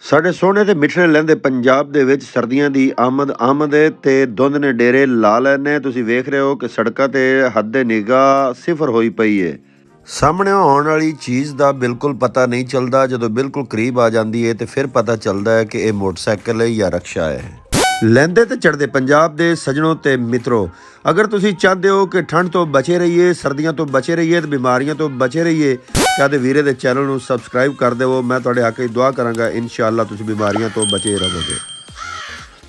ਸਾਡੇ ਸੋਹਣੇ ਤੇ ਮਿੱਠੇ ਲਹਿੰਦੇ ਪੰਜਾਬ ਦੇ ਵਿੱਚ ਸਰਦੀਆਂ ਦੀ ਆਮਦ ਹੈ ਤੇ ਧੁੰਦ ਨੇ ਡੇਰੇ ਲਾ ਲਏ ਨੇ। ਤੁਸੀਂ ਵੇਖ ਰਹੇ ਹੋ ਕਿ ਸੜਕਾਂ ਤੇ ਹੱਦ ਨਿਗਾਹ ਸਿਫਰ ਹੋਈ ਪਈ ਹੈ। ਸਾਹਮਣੇ ਆਉਣ ਵਾਲੀ ਚੀਜ਼ ਦਾ ਬਿਲਕੁਲ ਪਤਾ ਨਹੀਂ ਚੱਲਦਾ, ਜਦੋਂ ਬਿਲਕੁਲ ਕਰੀਬ ਆ ਜਾਂਦੀ ਹੈ ਤੇ ਫਿਰ ਪਤਾ ਚੱਲਦਾ ਹੈ ਕਿ ਇਹ ਮੋਟਰਸਾਈਕਲ ਹੈ ਜਾਂ ਰਕਸ਼ਾ ਹੈ। ਲਹਿੰਦੇ ਤੇ ਚੜ੍ਹਦੇ ਪੰਜਾਬ ਦੇ ਸੱਜਣੋ ਤੇ ਮਿੱਤਰੋ, ਅਗਰ ਤੁਸੀਂ ਚਾਹੁੰਦੇ ਹੋ ਕਿ ਠੰਡ ਤੋਂ ਬਚੇ ਰਹੀਏ, ਸਰਦੀਆਂ ਤੋਂ ਬਚੇ ਰਹੀਏ ਤੇ ਬਿਮਾਰੀਆਂ ਤੋਂ ਬਚੇ ਰਹੀਏ, ਕਦੇ ਵੀਰੇ ਦੇ ਚੈਨਲ ਨੂੰ ਸਬਸਕ੍ਰਾਈਬ ਕਰ ਦਿਓ। ਮੈਂ ਤੁਹਾਡੇ ਹੱਕ ਵਿੱਚ ਦੁਆ ਕਰਾਂਗਾ, ਇਨਸ਼ਾਅੱਲਾ ਤੁਸੀਂ ਬਿਮਾਰੀਆਂ ਤੋਂ ਬਚੇ ਰਹੋਗੇ।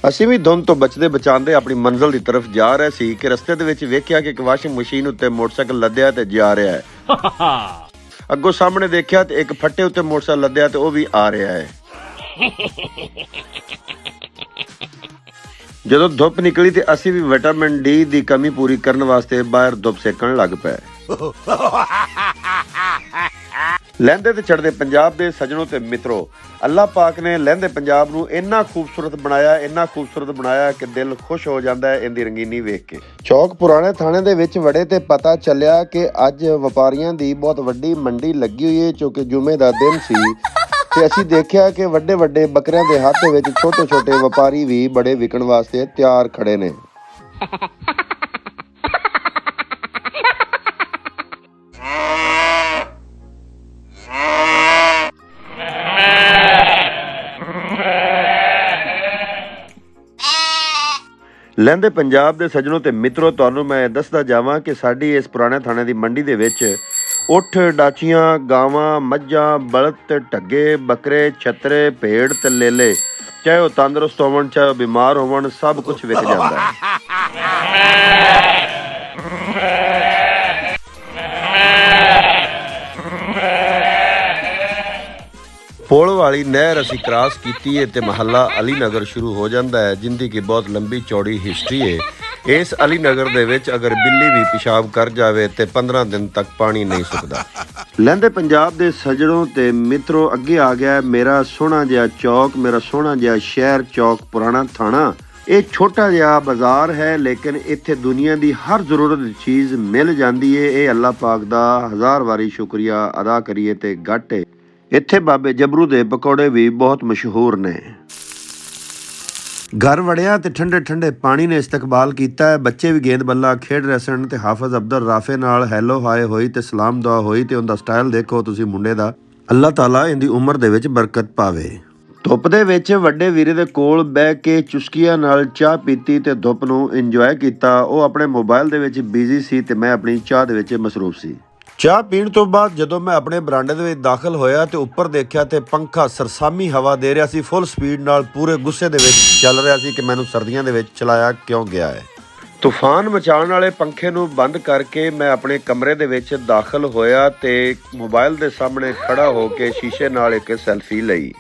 ਅਸੀਂ ਵੀ ਧੁੰਦ ਤੋਂ ਬਚਦੇ ਬਚਾਉਂਦੇ ਆਪਣੀ ਮੰਜ਼ਿਲ ਦੀ ਤਰਫ ਜਾ ਰਹੇ ਸੀ ਕਿ ਰਸਤੇ ਦੇ ਵਿੱਚ ਵੇਖਿਆ ਕਿ ਇੱਕ ਵਾਸ਼ਿੰਗ ਮਸ਼ੀਨ ਉੱਤੇ ਮੋਟਰਸਾਈਕਲ ਲੱਦਿਆ ਤੇ ਜਾ ਰਿਹਾ ਹੈ। ਅੱਗੋਂ ਸਾਹਮਣੇ ਦੇਖਿਆ ਤੇ ਇੱਕ ਫੱਟੇ ਉੱਤੇ ਮੋਟਰਸਾਈਕਲ ਲੱਦਿਆ ਤੇ ਉਹ ਵੀ ਆ ਰਿਹਾ ਹੈ। ਜਦੋਂ ਧੁੱਪ ਨਿਕਲੀ ਤੇ ਅਸੀਂ ਵੀ ਵਿਟਾਮਿਨ ਡੀ ਦੀ ਕਮੀ ਪੂਰੀ ਕਰਨ ਵਾਸਤੇ ਬਾਹਰ ਧੁੱਪ ਸੇਕਣ ਲੱਗ ਪਏ। ਲਹਿੰਦੇ ਤੇ ਚੜ੍ਹਦੇ ਪੰਜਾਬ ਦੇ ਸੱਜਣੋ ਤੇ ਮਿੱਤਰੋ, ਅੱਲਾਹ ਪਾਕ ਨੇ ਲਹਿੰਦੇ ਪੰਜਾਬ ਨੂੰ ਇੰਨਾ ਖੂਬਸੂਰਤ ਬਣਾਇਆ ਕਿ ਦਿਲ ਖੁਸ਼ ਹੋ ਜਾਂਦਾ ਹੈ ਇਹਦੀ ਰੰਗੀਨੀ ਵੇਖ ਕੇ। ਚੌਕ ਪੁਰਾਣੇ ਥਾਣੇ ਦੇ ਵਿੱਚ ਵੜੇ ਤੇ ਪਤਾ ਚੱਲਿਆ ਕਿ ਅੱਜ ਵਪਾਰੀਆਂ ਦੀ ਬਹੁਤ ਵੱਡੀ ਮੰਡੀ ਲੱਗੀ ਹੋਈ ਹੈ, ਕਿਉਂਕਿ ਜੁਮੇ ਦਾ ਦਿਨ ਸੀ ਤੇ ਅਸੀਂ ਦੇਖਿਆ ਕਿ ਵੱਡੇ ਵੱਡੇ ਬੱਕਰਿਆਂ ਦੇ ਹੱਥ ਵਿੱਚ ਛੋਟੇ ਛੋਟੇ ਵਪਾਰੀ ਵੀ ਬੜੇ ਵਿਕਣ ਵਾਸਤੇ ਤਿਆਰ ਖੜੇ ਨੇ। ਲਹਿੰਦੇ ਪੰਜਾਬ ਦੇ ਸੱਜਣੋ ਤੇ ਮਿੱਤਰੋ, ਤੁਹਾਨੂੰ ਮੈਂ ਦੱਸਦਾ ਜਾਵਾਂ ਕਿ ਸਾਡੀ ਇਸ ਪੁਰਾਣੇ ਥਾਣੇ ਦੀ ਮੰਡੀ ਦੇ ਵਿੱਚ ਊਠ, ਡਾਚੀਆਂ, ਗਾਵਾਂ, ਮੱਝਾਂ, ਬਲਦ ਤੇ ਢੱਗੇ, ਬੱਕਰੇ, ਛਤਰੇ, ਭੇਡ ਤੇ ਲੇਲੇ, ਚਾਹੇ ਉਹ ਤੰਦਰੁਸਤ ਹੋਵਣ ਚਾਹੇ ਉਹ ਬਿਮਾਰ ਹੋਵਣ, ਸਭ ਕੁਝ ਵਿਕ ਜਾਂਦਾ ਹੈ। ਪੁਲ ਵਾਲੀ ਨਹਿਰ ਅਸੀਂ ਕ੍ਰਾਸ ਕੀਤੀ ਹੈ ਤੇ ਮਹੱਲਾ ਅਲੀ ਨਗਰ ਸ਼ੁਰੂ ਹੋ ਜਾਂਦਾ ਹੈ, ਜਿੰਦੀ ਕਿ ਬਹੁਤ ਲੰਬੀ ਚੌੜੀ ਹਿਸਟਰੀ ਹੈ। ਇਸ ਅਲੀ ਨਗਰ ਦੇ ਵਿੱਚ ਅਗਰ ਬਿੱਲੀ ਵੀ ਪਿਸ਼ਾਬ ਕਰ ਜਾਵੇ ਤੇ 15 ਦਿਨ ਤੱਕ ਪਾਣੀ ਨਹੀਂ ਸੁੱਕਦਾ। ਲਹਿੰਦੇ ਪੰਜਾਬ ਦੇ ਸੱਜਣੋਂ ਤੇ ਮਿੱਤਰੋ, ਅੱਗੇ ਆ ਗਿਆ ਮੇਰਾ ਸੋਹਣਾ ਜਿਹਾ ਚੌਕ, ਮੇਰਾ ਸੋਹਣਾ ਜਿਹਾ ਸ਼ਹਿਰ ਚੌਕ ਪੁਰਾਣਾ ਥਾਣਾ। ਇਹ ਛੋਟਾ ਜਿਹਾ ਬਾਜ਼ਾਰ ਹੈ, ਲੇਕਿਨ ਇੱਥੇ ਦੁਨੀਆ ਦੀ ਹਰ ਜ਼ਰੂਰਤ ਦੀ ਚੀਜ਼ ਮਿਲ ਜਾਂਦੀ ਹੈ। ਇਹ ਅੱਲਾਹ ਪਾਕ ਦਾ ਹਜ਼ਾਰ ਵਾਰੀ ਸ਼ੁਕਰੀਆ ਅਦਾ ਕਰੀਏ ਤੇ ਘੱਟ ਹੈ। ਇੱਥੇ ਬਾਬੇ ਜਬਰੂ ਦੇ ਪਕੌੜੇ ਵੀ ਬਹੁਤ ਮਸ਼ਹੂਰ ਨੇ। ਘਰ ਵੜਿਆ ਤੇ ਠੰਡੇ ਠੰਡੇ ਪਾਣੀ ਨੇ ਇਸਤਕਬਾਲ ਕੀਤਾ ਹੈ। ਬੱਚੇ ਵੀ ਗੇਂਦ ਬੱਲਾ ਖੇਡ ਰਹੇ ਸਨ ਤੇ ਹਾਫਿਜ਼ ਅਬਦੁਲ ਰਾਫੇ ਨਾਲ ਹੈਲੋ ਹਾਏ ਹੋਈ ਤੇ ਸਲਾਮ ਦੁਆ ਹੋਈ ਤੇ ਉਹਦਾ ਸਟਾਈਲ ਦੇਖੋ ਤੁਸੀਂ ਮੁੰਡੇ ਦਾ। ਅੱਲਾਹ ਤਾਲਾ ਇਹਦੀ ਉਮਰ ਦੇ ਵਿੱਚ ਬਰਕਤ ਪਾਵੇ। ਧੁੱਪ ਦੇ ਵਿੱਚ ਵੱਡੇ ਵੀਰੇ ਦੇ ਕੋਲ ਬਹਿ ਕੇ ਚੁਸਕੀਆਂ ਨਾਲ ਚਾਹ ਪੀਤੀ ਤੇ ਧੁੱਪ ਨੂੰ ਇੰਜੋਏ ਕੀਤਾ। ਉਹ ਆਪਣੇ ਮੋਬਾਈਲ ਦੇ ਵਿੱਚ ਬਿਜ਼ੀ ਸੀ ਤੇ ਮੈਂ ਆਪਣੀ ਚਾਹ ਦੇ ਵਿੱਚ ਮਸਰੂਫ ਸੀ। ਚਾਹ ਪੀਣ ਤੋਂ ਬਾਅਦ ਜਦੋਂ ਮੈਂ ਆਪਣੇ ਬਰਾਂਡੇ ਦੇ ਵਿੱਚ ਦਾਖਲ ਹੋਇਆ ਤੇ ਉੱਪਰ ਦੇਖਿਆ ਤੇ ਪੰਖਾ ਸਰਸਾਮੀ ਹਵਾ ਦੇ ਰਿਹਾ ਸੀ, ਫੁੱਲ ਸਪੀਡ ਨਾਲ, ਪੂਰੇ ਗੁੱਸੇ ਦੇ ਵਿੱਚ ਚੱਲ ਰਿਹਾ ਸੀ ਕਿ ਮੈਨੂੰ ਸਰਦੀਆਂ ਦੇ ਵਿੱਚ ਚਲਾਇਆ ਕਿਉਂ ਗਿਆ ਹੈ। ਤੂਫਾਨ ਮਚਾਉਣ ਵਾਲੇ ਪੰਖੇ ਨੂੰ ਬੰਦ ਕਰਕੇ ਮੈਂ ਆਪਣੇ ਕਮਰੇ ਦੇ ਵਿੱਚ ਦਾਖਲ ਹੋਇਆ ਤੇ ਮੋਬਾਈਲ ਦੇ ਸਾਹਮਣੇ ਖੜਾ ਹੋ ਕੇ ਸ਼ੀਸ਼ੇ ਨਾਲ ਇੱਕ ਸੈਲਫੀ ਲਈ।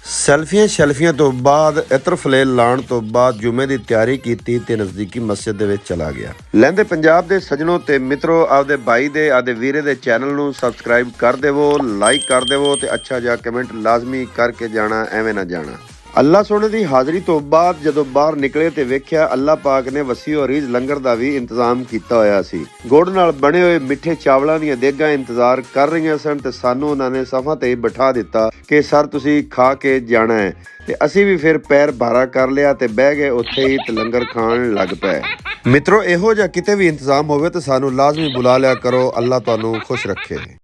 ਸੈਲਫੀਆਂ ਤੋਂ ਬਾਅਦ ਇਤਰ ਫਲੇਲ ਲਾਉਣ ਤੋਂ ਬਾਅਦ ਜੁਮੇ ਦੀ ਤਿਆਰੀ ਕੀਤੀ ਤੇ ਨਜ਼ਦੀਕੀ ਮਸਜਿਦ ਦੇ ਵਿੱਚ ਚਲਾ ਗਿਆ। ਲਹਿੰਦੇ ਪੰਜਾਬ ਦੇ ਸੱਜਣੋ ਤੇ ਮਿੱਤਰੋ, ਆਪਦੇ ਭਾਈ ਦੇ ਆਪਦੇ ਵੀਰੇ ਦੇ ਚੈਨਲ ਨੂੰ ਸਬਸਕ੍ਰਾਈਬ ਕਰ ਦੇਵੋ, ਲਾਈਕ ਕਰ ਦੇਵੋ ਤੇ ਅੱਛਾ ਜਿਹਾ ਕਮੈਂਟ ਲਾਜ਼ਮੀ ਕਰਕੇ ਜਾਣਾ, ਐਵੇਂ ਨਾ ਜਾਣਾ। ਅੱਲਾਹ ਸੋਹਣੇ ਦੀ ਹਾਜ਼ਰੀ ਤੋਂ ਬਾਅਦ ਜਦੋਂ ਬਾਹਰ ਨਿਕਲੇ ਤੇ ਵੇਖਿਆ ਅੱਲਾਹ ਪਾਕ ਨੇ ਵਸੀਓ ਰੀਜ਼ ਲੰਗਰ ਦਾ ਵੀ ਇੰਤਜ਼ਾਮ ਕੀਤਾ ਹੋਇਆ ਸੀ। ਗੁੜ ਨਾਲ ਬਣੇ ਹੋਏ ਮਿੱਠੇ ਚਾਵਲਾਂ ਦੀਆਂ ਦੇਗਾਂ ਇੰਤਜ਼ਾਰ ਕਰ ਰਹੀਆਂ ਸਨ ਤੇ ਸਾਨੂੰ ਉਹਨਾਂ ਨੇ ਸਫਾ ਤੇ ਬਿਠਾ ਦਿੱਤਾ ਕਿ ਸਰ ਤੁਸੀਂ ਖਾ ਕੇ ਜਾਣਾ ਹੈ। ਤੇ ਅਸੀਂ ਵੀ ਫਿਰ ਪੈਰ ਭਾਰਾ ਕਰ ਲਿਆ ਤੇ ਬਹਿ ਗਏ ਉੱਥੇ ਹੀ ਤੇ ਲੰਗਰ ਖਾਣ ਲੱਗ ਪਏ। ਮਿੱਤਰੋ, ਇਹੋ ਜਿਹਾ ਕਿਤੇ ਵੀ ਇੰਤਜ਼ਾਮ ਹੋਵੇ ਤਾਂ ਸਾਨੂੰ ਲਾਜ਼ਮੀ ਬੁਲਾ ਲਿਆ ਕਰੋ। ਅੱਲਾਹ ਤੁਹਾਨੂੰ ਖੁਸ਼ ਰੱਖੇ।